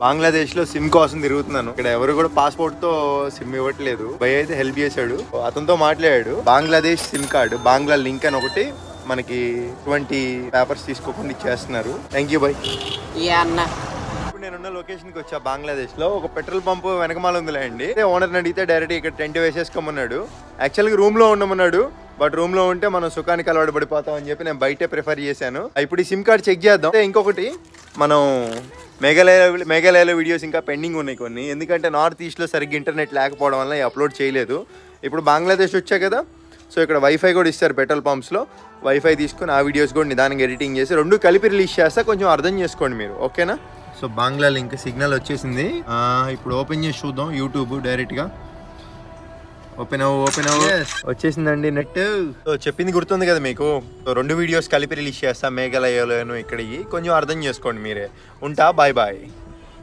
బంగ్లాదేశ్ లో సిమ్ కోసం తిరుగుతున్నాను. ఇక్కడ ఎవరు కూడా పాస్పోర్ట్ తో సిమ్ ఇవ్వట్లేదు. భయ్ అయితే హెల్ప్ చేశాడు, అతనితో మాట్లాడాడు. Bangladesh SIM card, Bangla link అని ఒకటి మనకి 20 పేపర్స్ తీసుకోకుండా ఇచ్చేస్తున్నారు. Thank you by. ఇప్పుడు నేనున్న లొకేషన్ కి వచ్చా. బంగ్లాదేశ్ లో ఒక పెట్రోల్ పంప్ వెనకమాల ఉందిలే అండి. ఓనర్ అడిగితే డైరెక్ట్ ఇక్కడ టెంట్ వేసేసుకోమన్నాడు. యాక్చువల్గా రూమ్ లో ఉండమన్నాడు, బట్ రూమ్ లో ఉంటే మనం సుఖానికి అలవాటు పడిపోతాం అని చెప్పి నేను బయటే ప్రిఫర్ చేశాను. ఇప్పుడు ఈ సిమ్ కార్డ్ చెక్ చేద్దాం. ఇంకొకటి, మనం మేఘాలయలో వీడియోస్ ఇంకా పెండింగ్ ఉన్నాయి కొన్ని, ఎందుకంటే నార్త్ ఈస్ట్లో సరిగ్గా ఇంటర్నెట్ లేకపోవడం వల్ల అప్లోడ్ చేయలేదు. ఇప్పుడు బంగ్లాదేశ్ వచ్చా కదా, సో ఇక్కడ వైఫై కూడా ఇస్తారు పెట్రోల్ పంప్స్లో. వైఫై తీసుకుని ఆ వీడియోస్ కూడా నిదానంగా ఎడిటింగ్ చేసి 2 కలిపి రిలీజ్ చేస్తా, కొంచెం అర్థం చేసుకోండి మీరు, ఓకేనా? సో బాంగ్లా లింక్ సిగ్నల్ వచ్చేసింది. ఇప్పుడు ఓపెన్ చేసి చూద్దాం యూట్యూబ్ డైరెక్ట్గా. ఓపెన్ వచ్చేసిందండి నెట్. సో చెప్పింది గుర్తుంది కదా మీకు. సో 2 వీడియోస్ కలిపి రిలీజ్ చేస్తా, మేఘాలయలోను ఇక్కడికి. కొంచెం అర్థం చేసుకోండి మీరే. ఉంటా, బాయ్ బాయ్.